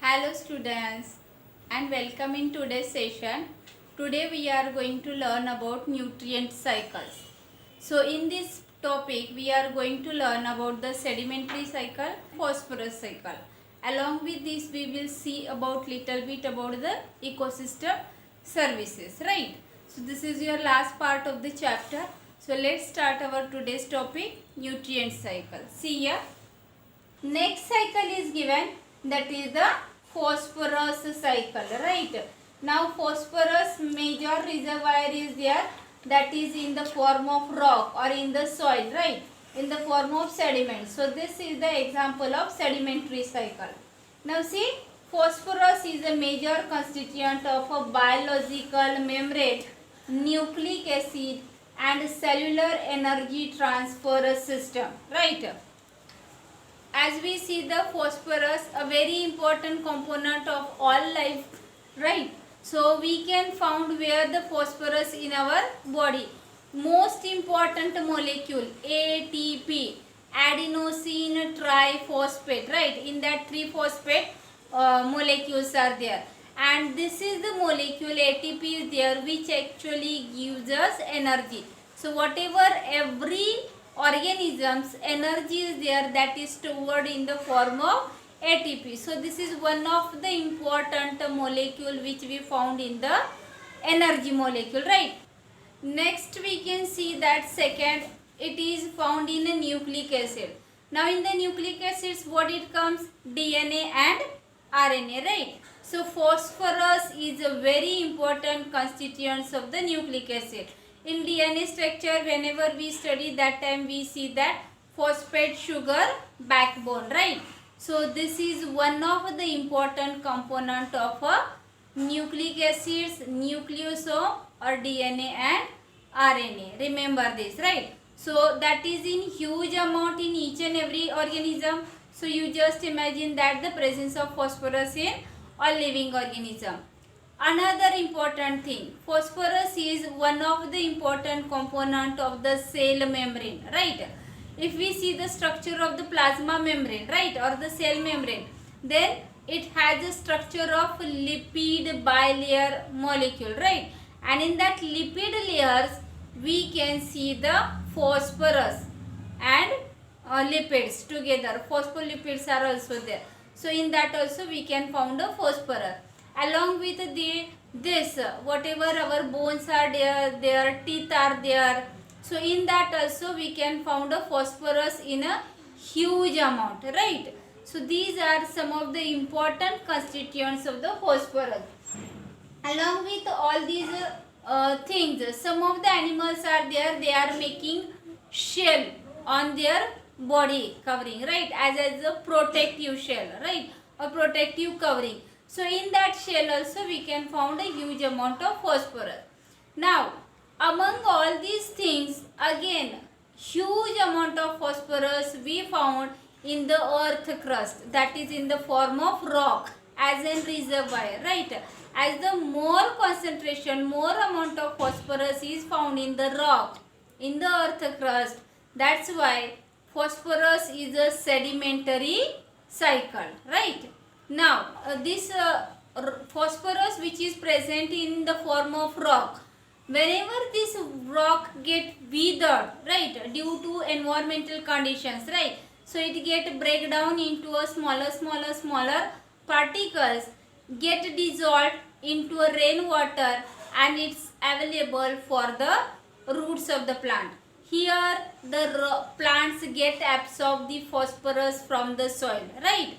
Hello students and welcome in today's session. Today we are going to learn about nutrient cycles. So in this topic we are going to learn about the sedimentary cycle, phosphorus cycle. Along with this we will see about little bit about the ecosystem services, right? So this is your last part of the chapter. So let's start our today's topic, nutrient cycle. See here. Next cycle is given, that is the phosphorus cycle, right? Now phosphorus major reservoir is there, that is in the form of rock or in the soil, right? In the form of sediment. So this is the example of sedimentary cycle. Now see, phosphorus is a major constituent of a biological membrane, nucleic acid and cellular energy transfer system, right? As we see the phosphorus, a very important component of all life, right? So we can found where the phosphorus in our body. Most important molecule ATP, adenosine triphosphate, right? In that triphosphate molecules are there, and this is the molecule ATP is there which actually gives us energy. So whatever every organisms energy is there, that is stored in the form of ATP. So this is one of the important molecule which we found in the energy molecule, right? Next we can see that second, it is found in a nucleic acid. Now in the nucleic acids what it comes? DNA and RNA, right? So phosphorus is a very important constituents of the nucleic acid. In DNA structure, whenever we study, that time we see that phosphate sugar backbone, right? So this is one of the important component of a nucleic acids, nucleosome or DNA and RNA. Remember this, right? So that is in huge amount in each and every organism. So you just imagine that the presence of phosphorus in all living organism. Another important thing, phosphorus is one of the important component of the cell membrane, right? If we see the structure of the plasma membrane, right, or the cell membrane, then it has a structure of lipid bilayer molecule, right? And in that lipid layers we can see the phosphorus and lipids together. Phospholipids are also there. So in that also we can found a phosphorus. Along with this, whatever our bones are there, their teeth are there. So in that also we can found a phosphorus in a huge amount, right? So these are some of the important constituents of the phosphorus. Along with all these things, some of the animals are there, they are making shell on their body covering, right, as a protective shell, right, a protective covering. So in that shell also we can found a huge amount of phosphorus. Now among all these things, again huge amount of phosphorus we found in the earth crust, that is in the form of rock as a reservoir, right? As the more concentration, more amount of phosphorus is found in the rock, in the earth crust, that's why phosphorus is a sedimentary cycle, right? Now this phosphorus which is present in the form of rock, whenever this rock get withered, right, due to environmental conditions, right, so it get break down into a smaller particles, get dissolved into a rainwater, and it's available for the roots of the plant. Here the plants get absorb the phosphorus from the soil, right,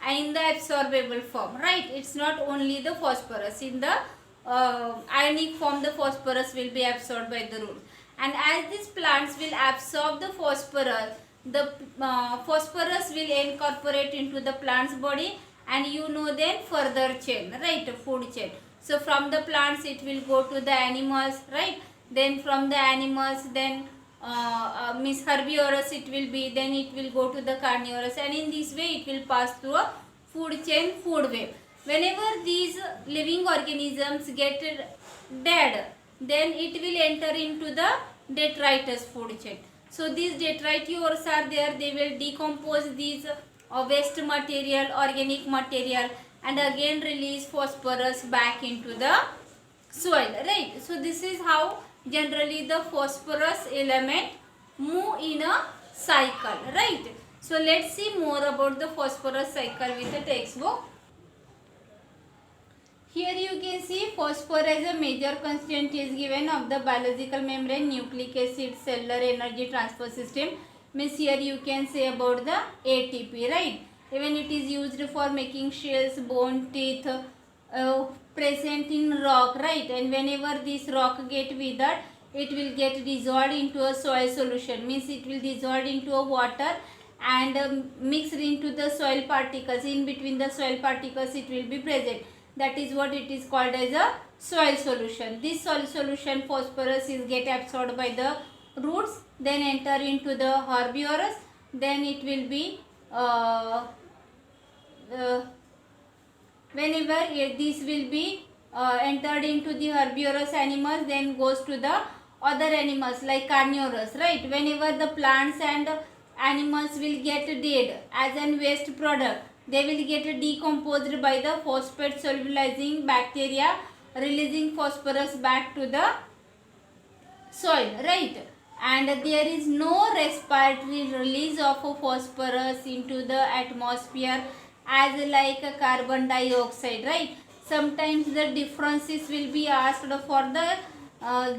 in the absorbable form, right? It's not only the phosphorus, in the ionic form the phosphorus will be absorbed by the root. And as these plants will absorb the phosphorus, the phosphorus will incorporate into the plant's body, and you know then further chain, right, food chain. So from the plants it will go to the animals, right, then from the animals then means herbivorous it will be, then it will go to the carnivorous, and in this way it will pass through a food chain, food web. Whenever these living organisms get dead, then it will enter into the detritus food chain. So these detritivores are there, they will decompose these waste material, organic material, and again release phosphorus back into the soil, right? So this is how generally the phosphorus element move in a cycle, right? So let's see more about the phosphorus cycle with the textbook. Here you can see phosphorus as a major constant is given of the biological membrane, nucleic acid, cellular energy transfer system. Means here you can say about the ATP, right? Even it is used for making shells, bone, teeth, present in rock, right? And whenever this rock get withered, it will get dissolved into a soil solution. Means it will dissolve into a water and mixed into the soil particles. In between the soil particles it will be present. That is what it is called as a soil solution. This soil solution phosphorus is get absorbed by the roots, then enter into the herbivorous, then it will be whenever this will be entered into the herbivorous animals, then goes to the other animals like carnivorous, right? Whenever the plants and animals will get dead as an waste product, they will get decomposed by the phosphate solubilizing bacteria, releasing phosphorus back to the soil, right? And there is no respiratory release of phosphorus into the atmosphere as like carbon dioxide, right? Sometimes the differences will be asked for the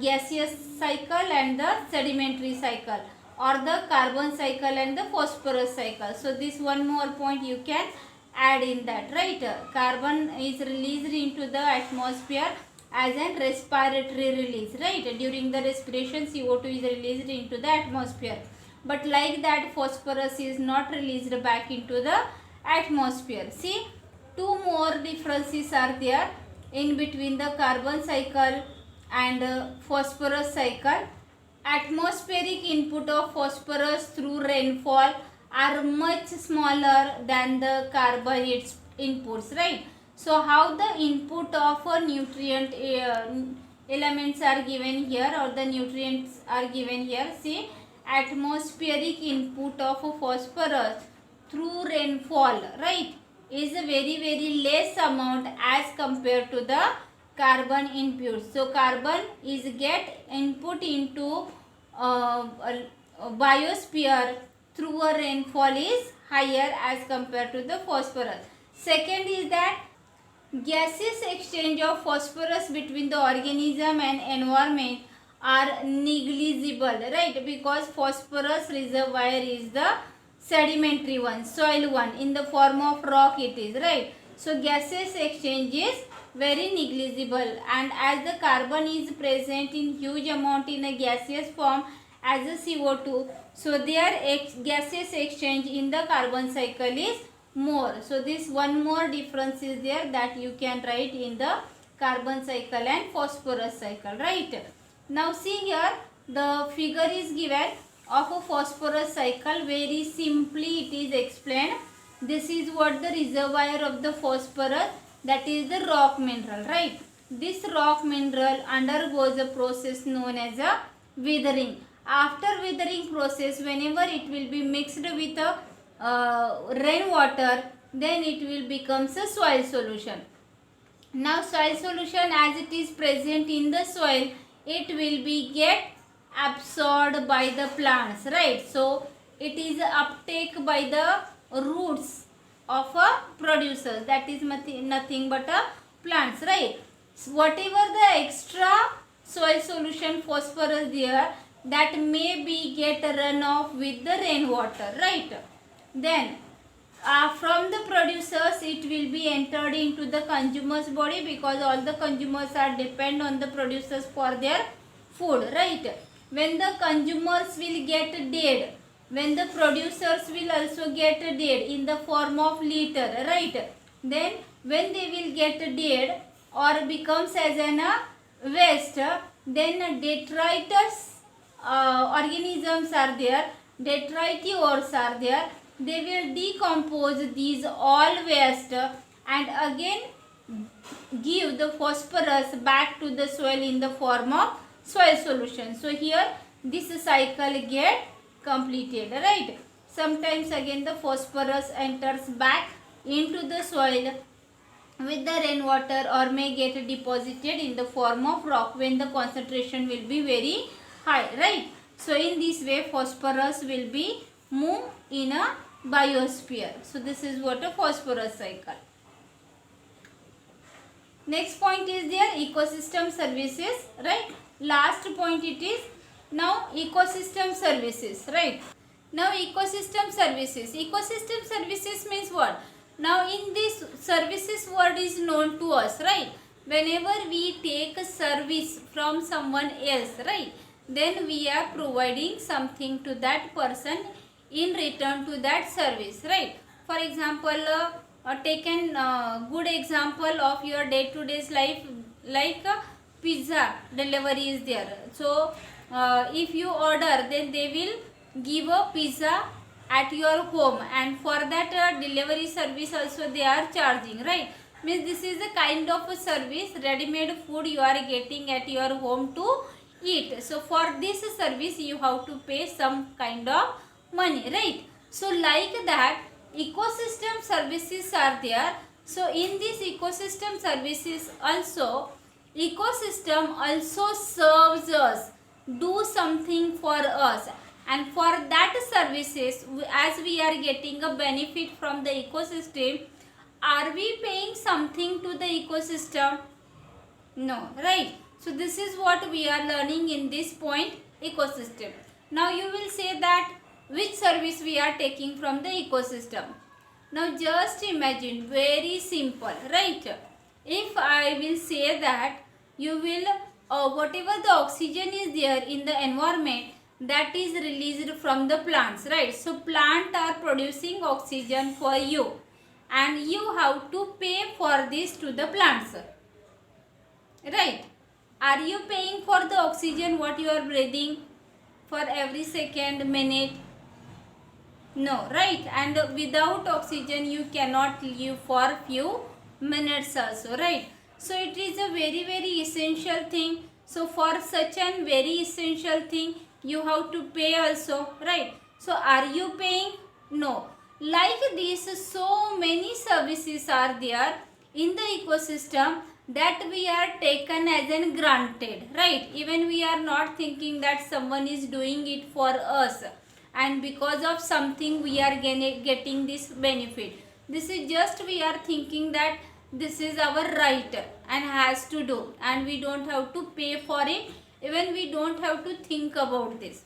gaseous cycle and the sedimentary cycle, or the carbon cycle and the phosphorus cycle. So this one more point you can add in that, right? Carbon is released into the atmosphere as an respiratory release, right? During the respiration CO2 is released into the atmosphere, but like that phosphorus is not released back into the atmosphere. See, two more differences are there in between the carbon cycle and phosphorus cycle. Atmospheric input of phosphorus through rainfall are much smaller than the carbon its inputs, right? So how the input of a nutrient elements are given here, or the nutrients are given here. See, atmospheric input of phosphorus through rainfall, right, is a very less amount as compared to the carbon inputs. So carbon is get input into biosphere through a rainfall is higher as compared to the phosphorus. Second is that gaseous exchange of phosphorus between the organism and environment are negligible, right? Because phosphorus reservoir is the sedimentary one, soil one, in the form of rock it is, right? So gaseous exchange is very negligible, and as the carbon is present in huge amount in a gaseous form as a CO2, so their gaseous exchange in the carbon cycle is more. So this one more difference is there that you can write in the carbon cycle and phosphorus cycle, right? Now see here, the figure is given of a phosphorus cycle. Very simply it is explained. This is what the reservoir of the phosphorus, that is the rock mineral, right? This rock mineral undergoes a process known as a withering. After withering process, whenever it will be mixed with a rainwater, then it will becomes a soil solution. Now soil solution, as it is present in the soil, it will be get absorbed by the plants, right? So it is uptake by the roots of a producer, that is nothing but a plants, right? So whatever the extra soil solution phosphorus there, that may be get run off with the rainwater, right? Then from the producers it will be entered into the consumers body, because all the consumers are depend on the producers for their food, right? When the consumers will get dead, when the producers will also get dead in the form of litter, right? Then when they will get dead or becomes as an waste, then detritus organisms are there, detritivores are there. They will decompose these all waste and again give the phosphorus back to the soil in the form of soil solution. So here this cycle get completed, right? Sometimes again the phosphorus enters back into the soil with the rainwater or may get deposited in the form of rock when the concentration will be very high, right? So in this way phosphorus will be move in a biosphere. So this is what a phosphorus cycle. Next point is their ecosystem services, right? Last point it is now ecosystem services, right? Now ecosystem services. Ecosystem services means what? Now in this services word is known to us, right? Whenever we take a service from someone else, right? Then we are providing something to that person in return to that service, right? For example, take an good example of your day-to-day life, like pizza delivery is there. So if you order, then they will give a pizza at your home, and for that delivery service also they are charging, right? Means this is a kind of a service, ready-made food you are getting at your home to eat. So for this service you have to pay some kind of money, right? So like that ecosystem services are there. So in this ecosystem services also, ecosystem also serves us, do something for us, and for that services, as we are getting a benefit from the ecosystem, are we paying something to the ecosystem? No, right? So this is what we are learning in this point, ecosystem. Now you will say that which service we are taking from the ecosystem. Now just imagine, very simple, right? If I will say that you will whatever the oxygen is there in the environment, that is released from the plants, right? So plants are producing oxygen for you, and you have to pay for this to the plants, right? Are you paying for the oxygen what you are breathing for every second, minute? No, right? And without oxygen you cannot live for few minutes also, right? So it is a very essential thing. So for such an very essential thing you have to pay also, right? So are you paying? No. Like this, so many services are there in the ecosystem that we are taken as an granted, right? Even we are not thinking that someone is doing it for us, and because of something we are getting this benefit. This is just we are thinking that this is our right and has to do, and we don't have to pay for it, even we don't have to think about this.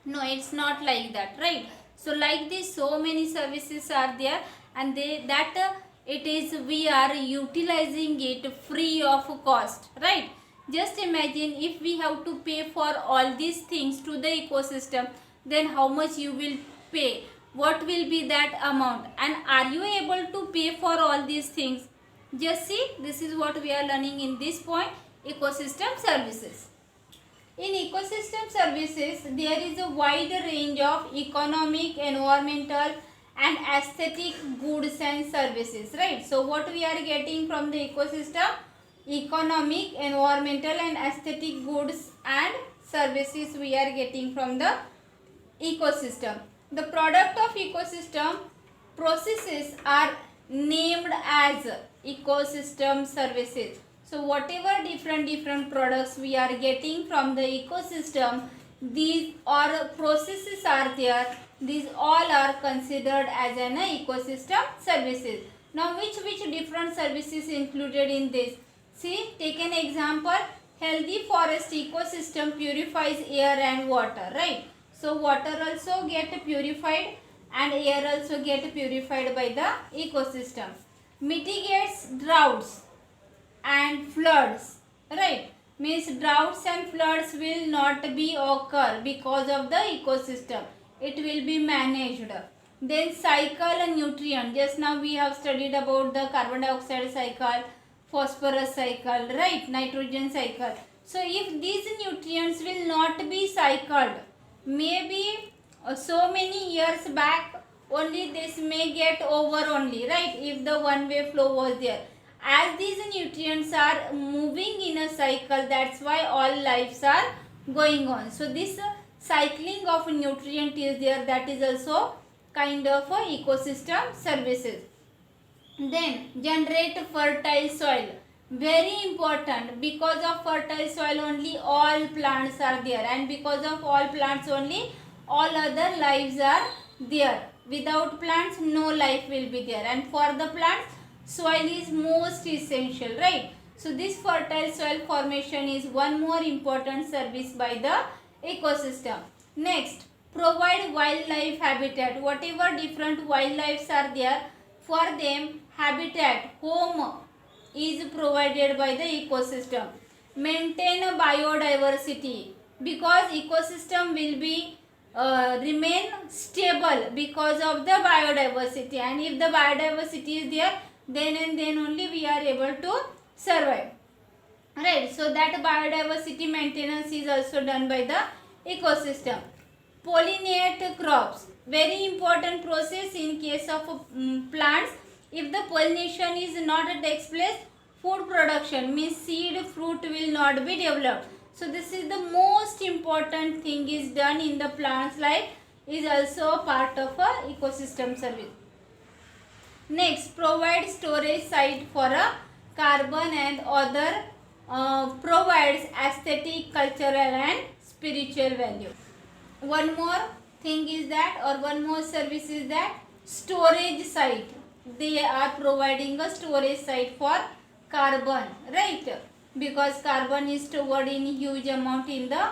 No, it's not like that, right? So like this, so many services are there, and it is we are utilizing it free of cost, right? Just imagine if we have to pay for all these things to the ecosystem, then how much you will pay, what will be that amount, and are you able to pay for all these things? Just see, this is what we are learning in this point, ecosystem services. In ecosystem services, there is a wide range of economic, environmental and aesthetic goods and services, right? So what we are getting from the ecosystem? Economic, environmental and aesthetic goods and services we are getting from the ecosystem. The product of ecosystem processes are named as ecosystem services. So whatever different products we are getting from the ecosystem, these or processes are there, these all are considered as an ecosystem services. Now which different services included in this? See, take an example. Healthy forest ecosystem purifies air and water, right? So water also get purified and air also get purified by the ecosystem. Mitigates droughts and floods, right? Means droughts and floods will not be occur because of the ecosystem. It will be managed. Then cycle and nutrient. Just now we have studied about the carbon dioxide cycle, phosphorus cycle, right? Nitrogen cycle. So if these nutrients will not be cycled, maybe so many years back only this may get over only, right? If the one way flow was there. As these nutrients are moving in a cycle, that's why all lives are going on. So this cycling of nutrient is there, that is also kind of a ecosystem services. Then generate fertile soil. Very important. Because of fertile soil only all plants are there, and because of all plants only all other lives are there. Without plants no life will be there, and for the plants soil is most essential, right? So this fertile soil formation is one more important service by the ecosystem. Next, provide wildlife habitat. Whatever different wildlife are there, for them habitat, home is provided by the ecosystem. Maintain a biodiversity, because ecosystem will be remain stable because of the biodiversity, and if the biodiversity is there, then and then only we are able to survive, right? So that biodiversity maintenance is also done by the ecosystem. Pollinate crops, very important process in case of plants. If the pollination is not takes place, food production means seed fruit will not be developed. So this is the most important thing is done in the plants life, is also a part of a ecosystem service. Next, provide storage site for a carbon and other provides aesthetic, cultural and spiritual value. One more thing is that, or one more service is that storage site. They are providing a storage site for carbon, right? Because carbon is stored in huge amount in the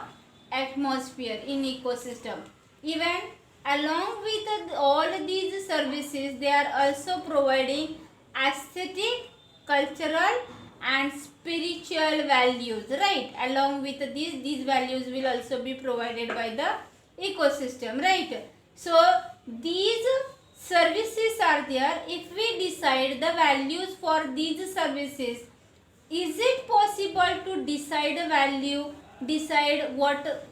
atmosphere in ecosystem. Even along with all these services, they are also providing aesthetic, cultural and spiritual values, right? Along with these values will also be provided by the ecosystem, right? So these services are there. If we decide the values for these services, is it possible to decide a value, decide what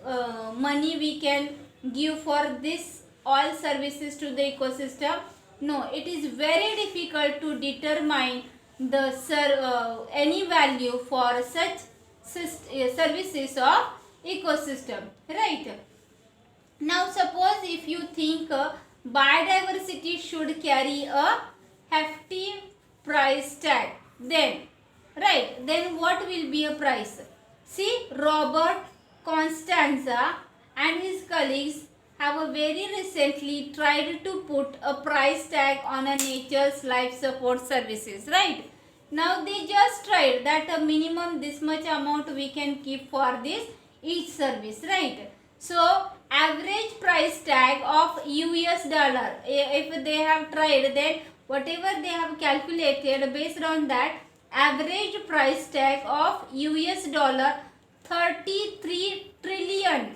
money we can give for this all services to the ecosystem? No, it is very difficult to determine the any value for such services of ecosystem, right? Now suppose if you think biodiversity should carry a hefty price tag, then right, then what will be a price? See, Robert Constanza and his colleagues have very recently tried to put a price tag on a nature's life support services, right? Now they just tried that a minimum this much amount we can keep for this each service, right? So average price tag of US dollar, if they have tried, then whatever they have calculated based on that, average price tag of US dollar 33 trillion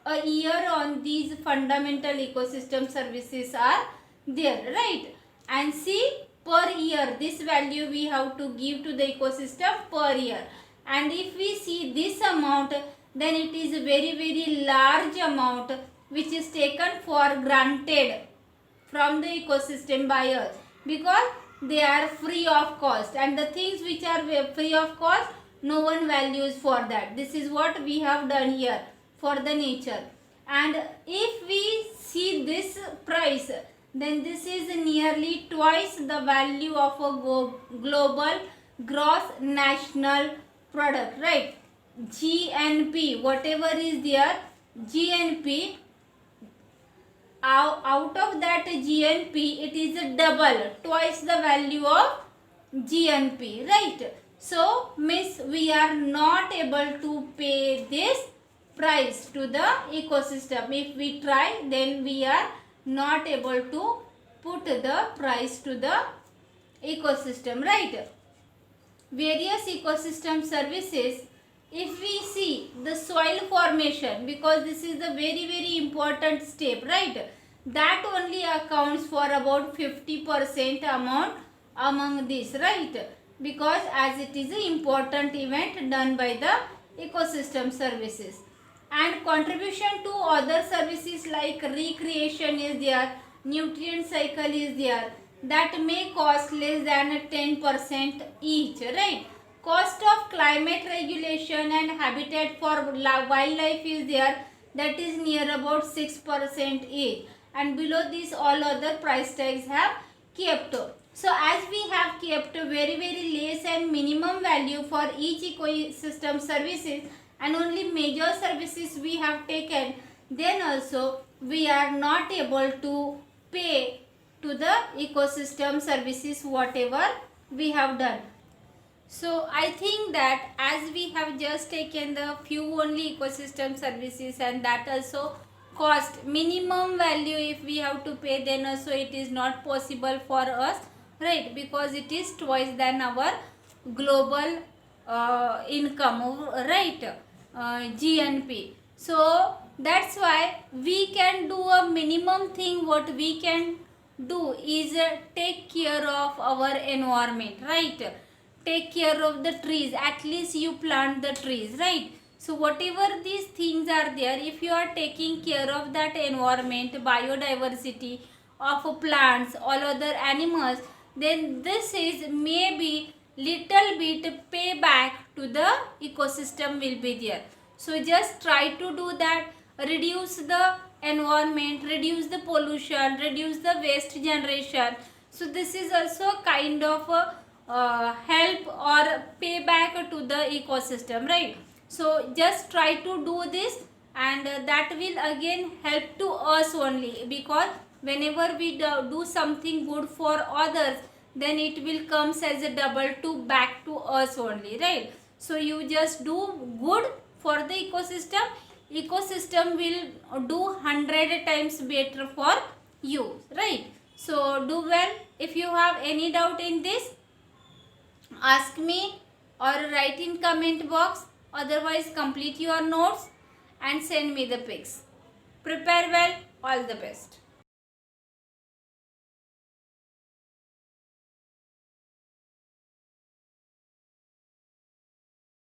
a year on these fundamental ecosystem services are there, right? And see, per year this value we have to give to the ecosystem per year, and if we see this amount, then it is a very large amount which is taken for granted from the ecosystem by us, because they are free of cost, and the things which are free of cost no one values for that. This is what we have done here for the nature. And if we see this price, then this is nearly twice the value of a global gross national product, right? GNP, whatever is there, GNP, out of that GNP, it is a double, twice the value of GNP, right? So means we are not able to pay this price to the ecosystem. If we try, then we are not able to put the price to the ecosystem, right? Various ecosystem services, if we see the soil formation, because this is the very important step, right? That only accounts for about 50% amount among this, right? Because as it is an important event done by the ecosystem services. And contribution to other services like recreation is there, nutrient cycle is there, that may cost less than 10% each, right? Cost of climate regulation and habitat for wildlife is there, that is near about 6% each, and below this all other price tags have kept. So as we have kept a very less and minimum value for each ecosystem services and only major services we have taken, then also we are not able to pay to the ecosystem services whatever we have done. So I think that as we have just taken the few only ecosystem services and that also cost minimum value if we have to pay, then also it is not possible for us, right? Because it is twice than our global income, right? GNP. So that's why we can do a minimum thing. What we can do is take care of our environment, right? Take care of the trees. At least you plant the trees, right? So whatever these things are there, if you are taking care of that environment, biodiversity of plants, all other animals, then this is maybe little bit payback to the ecosystem will be there. So just try to do that. Reduce the environment, reduce the pollution, reduce the waste generation. So this is also kind of a help or payback to the ecosystem, right? So just try to do this, and that will again help to us only, because whenever we do something good for others, then it will comes as a double to back to us only, right? So you just do good for the ecosystem will do 100 times better for you, right? So do well. If you have any doubt in this, ask me or write in comment box. Otherwise complete your notes and send me the pics. Prepare well. All the best.